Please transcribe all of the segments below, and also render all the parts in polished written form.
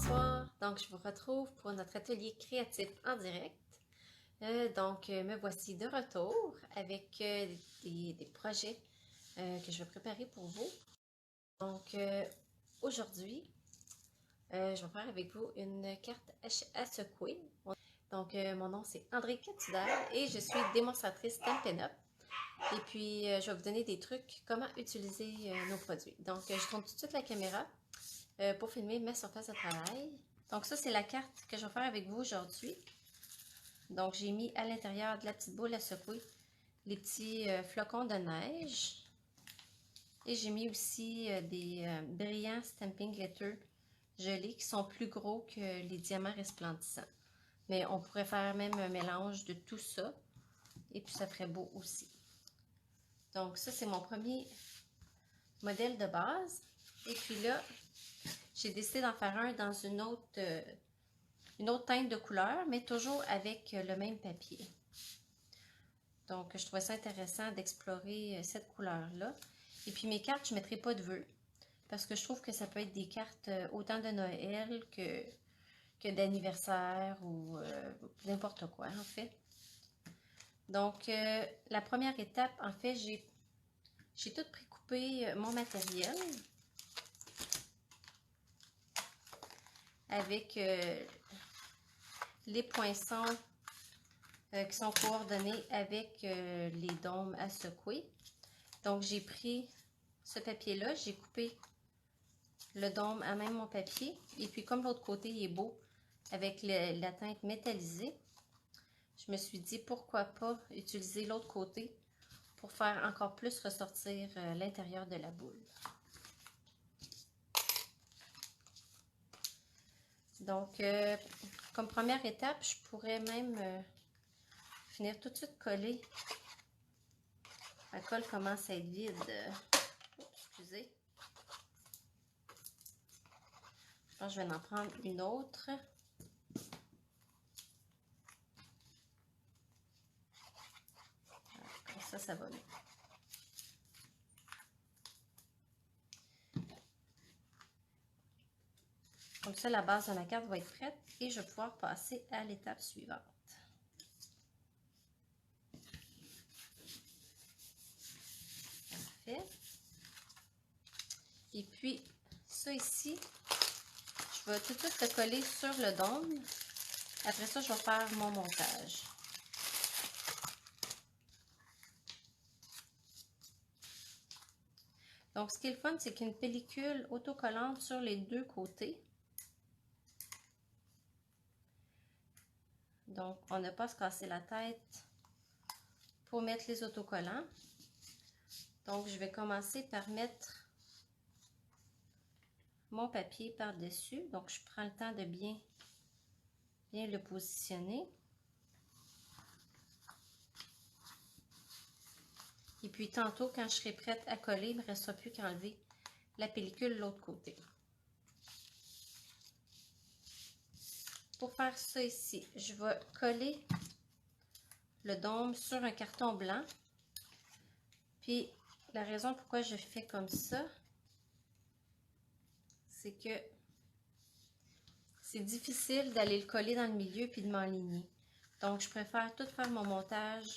Bonsoir, donc je vous retrouve pour notre atelier créatif en direct. Me voici de retour avec des projets que je vais préparer pour vous. Aujourd'hui, je vais faire avec vous une carte à secouer. Mon nom c'est André Catudal et je suis démonstratrice Stampin' Up! Et puis, je vais vous donner des trucs, comment utiliser nos produits. Donc, je tourne tout de suite la caméra pour filmer ma surface de travail. Donc ça, c'est la carte que je vais faire avec vous aujourd'hui. Donc j'ai mis à l'intérieur de la petite boule à secouer les petits flocons de neige. Et j'ai mis aussi des brillants Stampin' Glitter gelés qui sont plus gros que les diamants resplendissants. Mais on pourrait faire même un mélange de tout ça. Et puis ça ferait beau aussi. Donc ça, c'est mon premier modèle de base. Et puis là, j'ai décidé d'en faire un dans une autre teinte de couleur, mais toujours avec le même papier. Donc, je trouvais ça intéressant d'explorer cette couleur-là. Et puis, mes cartes, je ne mettrai pas de vœux, parce que je trouve que ça peut être des cartes autant de Noël que d'anniversaire ou n'importe quoi, en fait. Donc, la première étape, en fait, j'ai tout précoupé mon matériel avec les poinçons qui sont coordonnés avec les dômes à secouer. Donc, j'ai pris ce papier-là, j'ai coupé le dôme à même mon papier. Et puis, comme l'autre côté est beau avec la teinte métallisée, je me suis dit pourquoi pas utiliser l'autre côté pour faire encore plus ressortir l'intérieur de la boule. Donc, comme première étape, je pourrais même finir tout de suite coller. La colle commence à être vide. Excusez. Je pense que je vais en prendre une autre. Comme ça va mieux. Comme ça, la base de ma carte va être prête et je vais pouvoir passer à l'étape suivante. Parfait. Et puis, ça ici, je vais tout de suite le coller sur le dôme. Après ça, je vais faire mon montage. Donc, ce qui est le fun, c'est qu'il y a une pellicule autocollante sur les deux côtés. Donc, on n'a pas à se casser la tête pour mettre les autocollants. Donc, je vais commencer par mettre mon papier par-dessus. Donc, je prends le temps de bien le positionner. Et puis, tantôt, quand je serai prête à coller, il ne me restera plus qu'à enlever la pellicule de l'autre côté. Pour faire ça ici, je vais coller le dôme sur un carton blanc. Puis, la raison pourquoi je fais comme ça, c'est que c'est difficile d'aller le coller dans le milieu puis de m'enligner. Donc, je préfère tout faire mon montage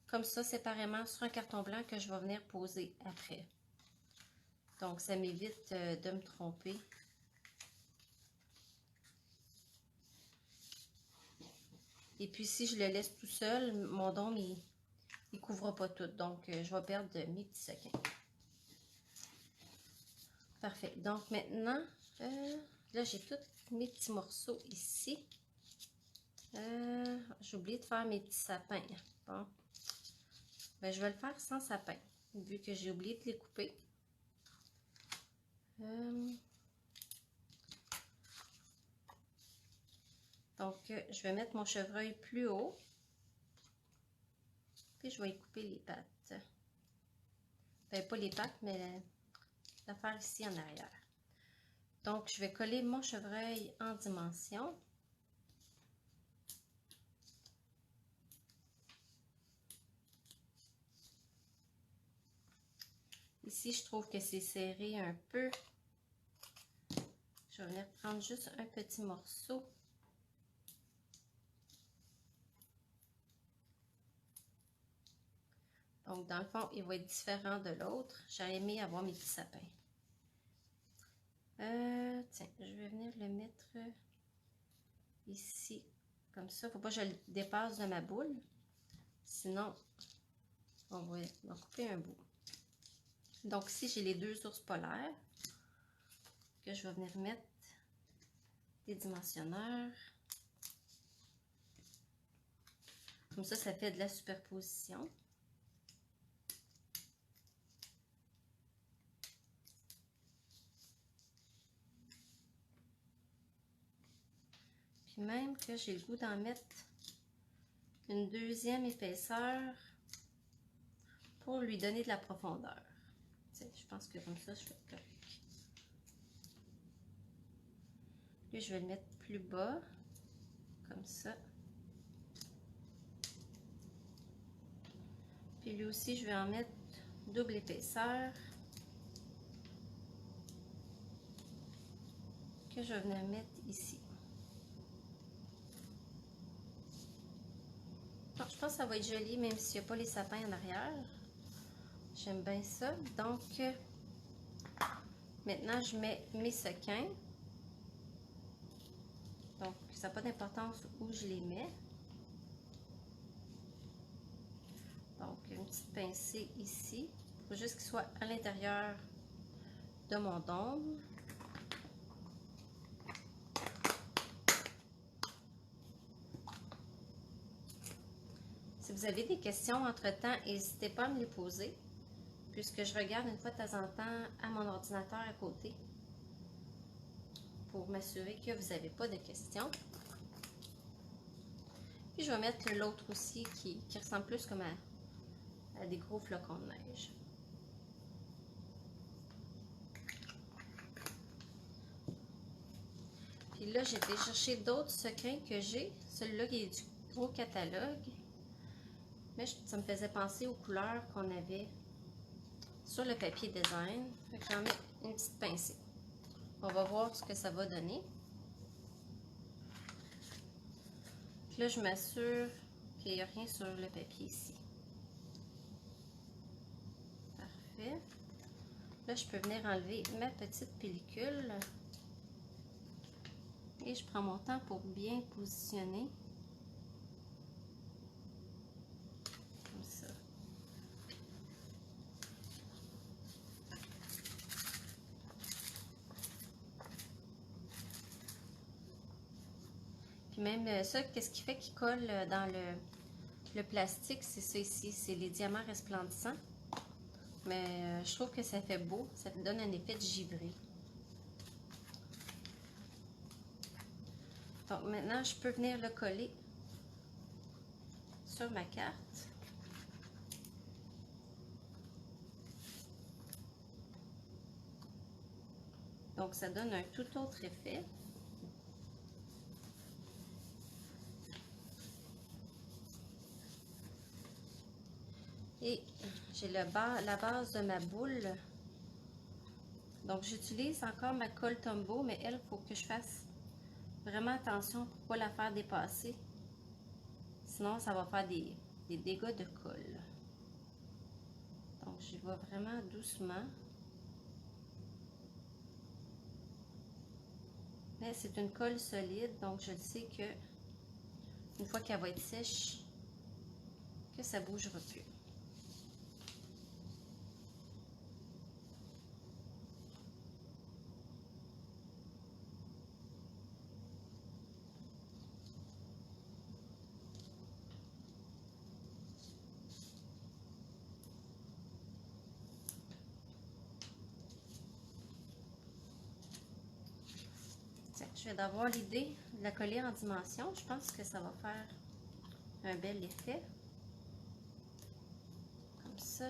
comme ça, séparément, sur un carton blanc que je vais venir poser après. Donc, ça m'évite de me tromper. Et puis, si je le laisse tout seul, mon dôme, il ne couvre pas tout. Donc, je vais perdre mes petits sequins. Parfait. Donc, maintenant, là, j'ai tous mes petits morceaux ici. J'ai oublié de faire mes petits sapins. Bon. Ben, je vais le faire sans sapin, vu que j'ai oublié de les couper. Donc, je vais mettre mon chevreuil plus haut. Puis, je vais y couper les pattes. Ben, pas les pattes, mais l'affaire ici en arrière. Donc, je vais coller mon chevreuil en dimension. Ici, je trouve que c'est serré un peu. Je je vais venir prendre juste un petit morceau. Donc, dans le fond, il va être différent de l'autre. J'aurais aimé avoir mes petits sapins. Tiens, je vais venir le mettre ici, comme ça. Faut pas que je le dépasse de ma boule. Sinon, on va en couper un bout. Donc, ici, j'ai les deux ours polaires que je vais venir mettre des dimensionneurs. Comme ça fait de la superposition. Puis même que j'ai le goût d'en mettre une deuxième épaisseur pour lui donner de la profondeur. Je pense que comme ça, je fais correct. Lui, je vais le mettre plus bas, comme ça. Puis lui aussi, je vais en mettre double épaisseur. Que je vais venir mettre ici. Bon, je pense que ça va être joli, même s'il n'y a pas les sapins en arrière. J'aime bien ça. Donc, maintenant, je mets mes sequins. Donc, ça n'a pas d'importance où je les mets. Donc, une petite pincée ici. Il faut juste qu'il soit à l'intérieur de mon dôme. Si vous avez des questions entre-temps, n'hésitez pas à me les poser, puisque je regarde une fois de temps en temps à mon ordinateur à côté pour m'assurer que vous n'avez pas de questions. Puis je vais mettre l'autre aussi qui ressemble plus comme à des gros flocons de neige. Puis là, j'ai été chercher d'autres sequins que j'ai. Celui-là qui est du gros catalogue. Mais ça me faisait penser aux couleurs qu'on avait sur le papier design. Fait que j'en mets une petite pincée. On va voir ce que ça va donner. Puis là, je m'assure qu'il n'y a rien sur le papier ici. Parfait. Là, je peux venir enlever ma petite pellicule. Et je prends mon temps pour bien positionner. Comme ça. Puis même ça, qu'est-ce qui fait qu'il colle dans le plastique, c'est ça ici, c'est les diamants resplendissants. Mais je trouve que ça fait beau, ça donne un effet de givré. Donc maintenant, je peux venir le coller sur ma carte. Donc ça donne un tout autre effet. Et j'ai la base de ma boule. Donc j'utilise encore ma colle Tombow, mais elle, il faut que je fasse vraiment attention pour ne pas la faire dépasser. Sinon, ça va faire des dégâts de colle. Donc j'y vais vraiment doucement. Mais c'est une colle solide, donc je sais que une fois qu'elle va être sèche, que ça ne bougera plus. Je vais d'avoir l'idée de la coller en dimension. Je pense que ça va faire un bel effet. Comme ça.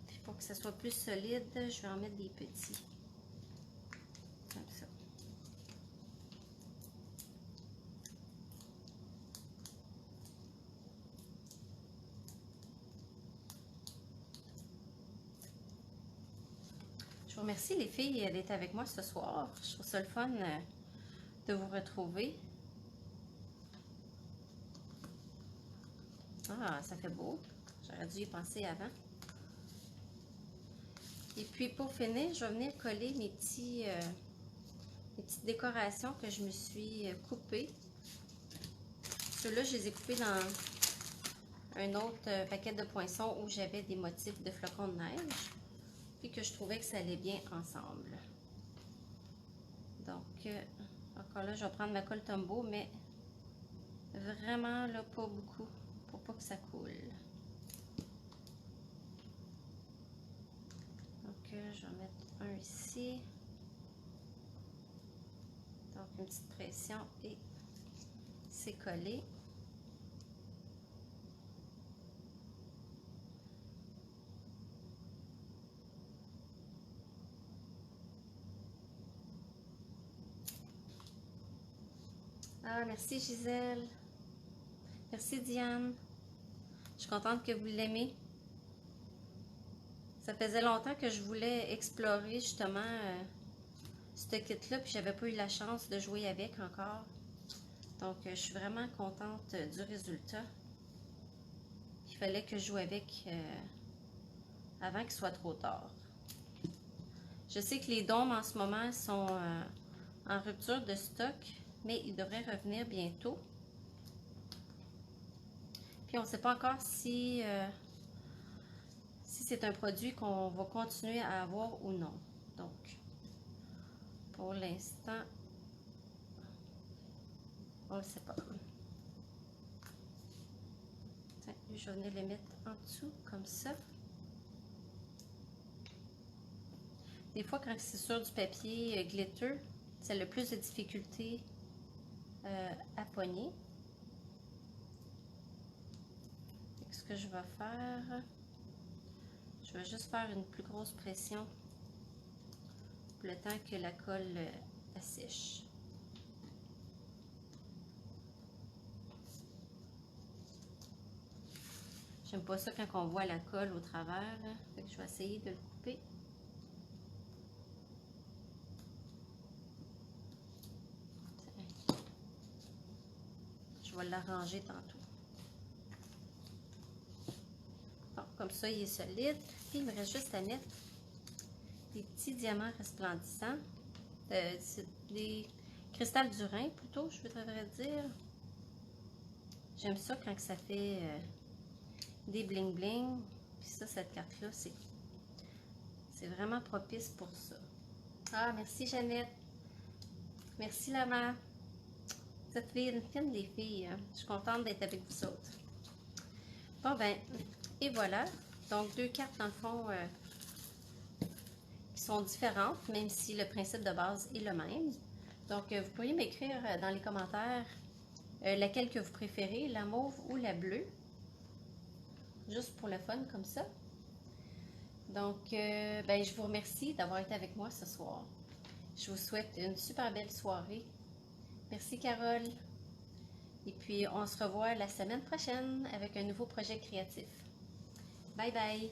Puis pour que ça soit plus solide, je vais en mettre des petits. Comme ça. Je vous remercie les filles d'être avec moi ce soir. Je trouve ça le fun de vous retrouver. Ah, ça fait beau. J'aurais dû y penser avant. Et puis pour finir, je vais venir coller mes petites décorations que je me suis coupées. Ceux-là, je les ai coupés dans un autre paquet de poinçons où j'avais des motifs de flocons de neige. Puis que je trouvais que ça allait bien ensemble. Donc, encore là, je vais prendre ma colle Tombow, mais vraiment là, pas beaucoup, pour pas que ça coule. Donc, je vais mettre un ici. Donc, une petite pression et c'est collé. Ah, merci Gisèle. Merci Diane. Je suis contente que vous l'aimez. Ça faisait longtemps que je voulais explorer justement ce kit-là, puis j'avais pas eu la chance de jouer avec encore. Donc, je suis vraiment contente du résultat. Il fallait que je joue avec avant qu'il soit trop tard. Je sais que les dômes en ce moment sont en rupture de stock, mais ils devraient revenir bientôt. Puis on ne sait pas encore si c'est un produit qu'on va continuer à avoir ou non. Donc, pour l'instant, on ne le sait pas. Tiens, je vais venir les mettre en dessous, comme ça. Des fois, quand c'est sur du papier glitter, c'est le plus de difficulté à pogner. Ce que je vais faire, je vais juste faire une plus grosse pression pour le temps que la colle sèche. J'aime pas ça quand on voit la colle au travers, là. Fait que je vais essayer de le couper. Je vais l'arranger tantôt. Bon, comme ça, il est solide. Puis il me reste juste à mettre des petits diamants resplendissants. Des cristals du Rhin, plutôt, je voudrais dire. J'aime ça quand ça fait des bling bling. Puis ça, cette carte-là, c'est vraiment propice pour ça. Ah, merci Jeannette. Merci Lama. Vous êtes une fine des filles. Hein? Je suis contente d'être avec vous autres. Bon ben, et voilà. Donc deux cartes dans le fond qui sont différentes, même si le principe de base est le même. Donc vous pourriez m'écrire dans les commentaires laquelle que vous préférez, la mauve ou la bleue. Juste pour le fun comme ça. Donc ben, je vous remercie d'avoir été avec moi ce soir. Je vous souhaite une super belle soirée. Merci Carole. Et puis on se revoit la semaine prochaine avec un nouveau projet créatif. Bye bye!